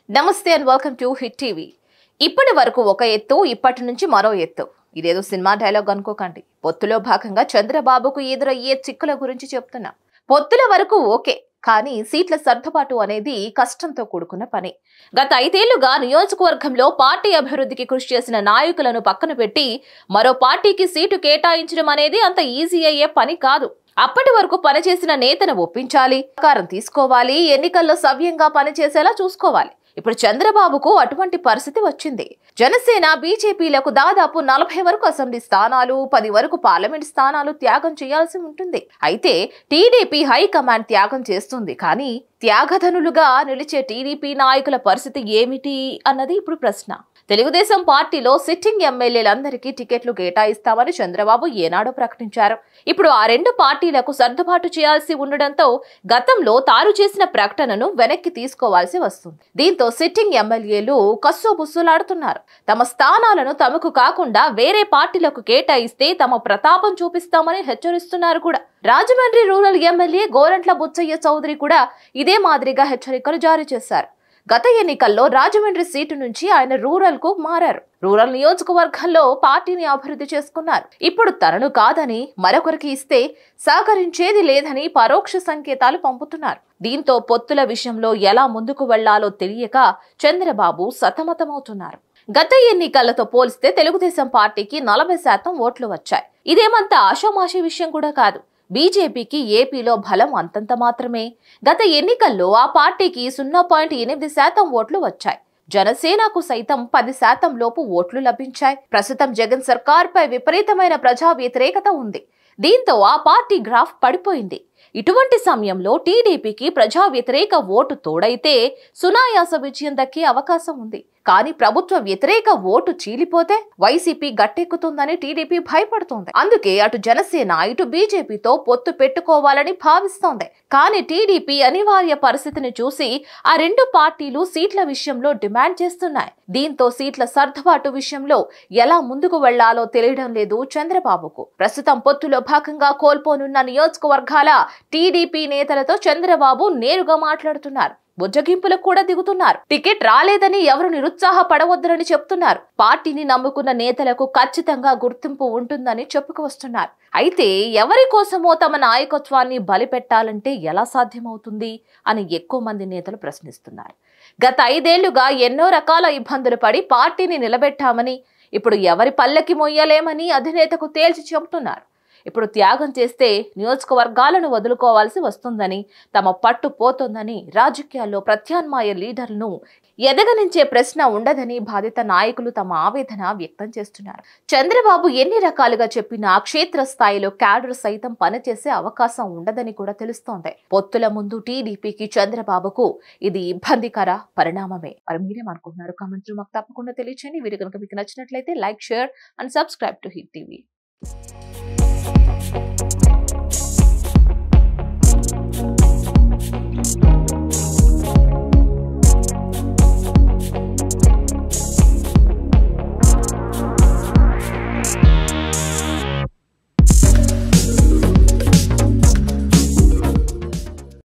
నమస్తే and welcome to hit TV. ఇప్పటి వరకు ఒక ఎత్తు, ఇప్పటి నుంచి మరో ఎత్తు. ఇదేదో సినిమా డైలాగ్ అనుకోకండి. పొత్తులో భాగంగా చంద్రబాబుకు ఎదురయ్యే చిక్కుల గురించి చెప్తున్నా. పొత్తుల వరకు ఓకే, కానీ సీట్ల సర్దుబాటు అనేది కష్టంతో కూడుకున్న పని. గత 5 ఏళ్లుగా నియోజకవర్గంలో పార్టీ అభివృద్ధికి కృషి చేసిన నాయకులను పక్కన పెట్టి మరో పార్టీకి సీటు కేటాయించడం అనేది అంత ఈజీ అయ్యే పని కాదు. అప్పటి వరకు పనిచేసిన నేతను ఒప్పించాలి, సహకారం తీసుకోవాలి, ఎన్నికల్లో సవ్యంగా పనిచేసేలా చూసుకోవాలి. ఇప్పుడు చంద్రబాబుకు అటువంటి పరిస్థితి వచ్చింది. జనసేన, బీజేపీలకు దాదాపు 40 వరకు అసెంబ్లీ స్థానాలు, 10 వరకు పార్లమెంట్ స్థానాలు త్యాగం చేయాల్సి ఉంటుంది. అయితే టీడీపీ హైకమాండ్ త్యాగం చేస్తుంది. కానీ త్యాగధనులుగా నిలిచే టీడీపీ నాయకుల పరిస్థితి ఏమిటి అన్నది ఇప్పుడు ప్రశ్న. తెలుగుదేశం పార్టీలో సిట్టింగ్ ఎమ్మెల్యేలందరికీ టికెట్లు కేటాయిస్తామని చంద్రబాబు ఏనాడో ప్రకటించారు. ఇప్పుడు ఆ 2 పార్టీలకు సర్దుబాటు చేయాల్సి ఉండడంతో గతంలో తాను చేసిన ప్రకటనను వెనక్కి తీసుకోవాల్సి వస్తుంది. దీంతో సిట్టింగ్ ఎమ్మెల్యేలు కస్సోబుస్సులాడుతున్నారు. తమ స్థానాలను తమకు కాకుండా వేరే పార్టీలకు కేటాయిస్తే తమ ప్రతాపం చూపిస్తామని హెచ్చరిస్తున్నారు కూడా. రాజమండ్రి రూరల్ ఎమ్మెల్యే గోరంట్ల బుచ్చయ్య చౌదరి కూడా ఇదే మాదిరిగా హెచ్చరికలు జారీ చేశారు. గత ఎన్నికల్లో రాజమండ్రి సీటు నుంచి ఆయన రూరల్ కు మారారు. రూరల్ నియోజకవర్గంలో పార్టీని అభివృద్ధి చేసుకున్నారు. ఇప్పుడు తనను కాదని మరొకరికి ఇస్తే సహకరించేది లేదని పరోక్ష సంకేతాలు పంపుతున్నారు. దీంతో పొత్తుల విషయంలో ఎలా ముందుకు వెళ్లాలో తెలియక చంద్రబాబు సతమతమవుతున్నారు. గత ఎన్నికలతో పోలిస్తే తెలుగుదేశం పార్టీకి 40% ఓట్లు వచ్చాయి. ఇదేమంత ఆషామాషి విషయం కూడా కాదు. బీజేపీకి ఏపీలో బలం అంతంత మాత్రమే. గత ఎన్నికల్లో ఆ పార్టీకి 0.8% ఓట్లు వచ్చాయి. జనసేనకు సైతం 10% లోపు ఓట్లు లభించాయి. ప్రస్తుతం జగన్ సర్కార్పై విపరీతమైన ప్రజా వ్యతిరేకత ఉంది. దీంతో ఆ పార్టీ గ్రాఫ్ పడిపోయింది. ఇటువంటి సమయంలో టీడీపీకి ప్రజా వ్యతిరేక ఓటు తోడైతే సునాయాస విజయం దక్కే అవకాశం ఉంది. కానీ ప్రభుత్వ వ్యతిరేక ఓటు చీలిపోతే వైసీపీ గట్టెక్కుతుందని టీడీపీ భయపడుతోంది. అందుకే అటు జనసేన, ఇటు బీజేపీతో పొత్తు పెట్టుకోవాలని భావిస్తోంది. కానీ టీడీపీ అనివార్య పరిస్థితిని చూసి ఆ 2 పార్టీలు సీట్ల విషయంలో డిమాండ్ చేస్తున్నాయి. దీంతో సీట్ల సర్దుబాటు విషయంలో ఎలా ముందుకు వెళ్లాలో తెలియడం లేదు చంద్రబాబుకు. ప్రస్తుతం పొత్తులో భాగంగా కోల్పోనున్న నియోజకవర్గాల టీడీపీ నేతలతో చంద్రబాబు నేరుగా మాట్లాడుతున్నారు. బుజ్జగింపులకు కూడా దిగుతున్నారు. టికెట్ రాలేదని ఎవరు నిరుత్సాహపడవద్దని చెప్తున్నారు. పార్టీని నమ్ముకున్న నేతలకు ఖచ్చితంగా గుర్తింపు ఉంటుందని చెప్పుకువస్తున్నారు. అయితే ఎవరి కోసమో తమ నాయకత్వాన్ని బలిపెట్టాలంటే ఎలా సాధ్యమవుతుంది అని ఎక్కువ మంది నేతలు ప్రశ్నిస్తున్నారు. గత 5 ఏళ్లుగా ఎన్నో రకాల ఇబ్బందులు పడి పార్టీని నిలబెట్టామని, ఇప్పుడు ఎవరి పల్లకి మొయ్యలేమని అధినేతకు తేల్చి చెబుతున్నారు. ఇప్పుడు త్యాగం చేస్తే నియోజకవర్గాలను వదులుకోవాల్సి వస్తుందని, తమ పట్టు పోతుందని, రాజకీయాల్లో ప్రత్యామ్నాయ లీడర్లను ఎదగనించే ప్రశ్న ఉండదని బాధిత నాయకులు తమ ఆవేదన వ్యక్తం చేస్తున్నారు. చంద్రబాబు ఎన్ని రకాలుగా చెప్పినా క్షేత్రస్థాయిలో క్యాడర్ సైతం పనిచేసే అవకాశం ఉండదని కూడా తెలుస్తోంది. పొత్తుల ముందు టీడీపీకి, చంద్రబాబుకు ఇది ఇబ్బందికర పరిణామమే. మరి మీరేమనుకుంటున్నారు? కామెంట్లు మాకు తప్పకుండా తెలియచేయండి. వీడియో కనుక మీకు నచ్చినట్లయితే like, share and subscribe to hit TV.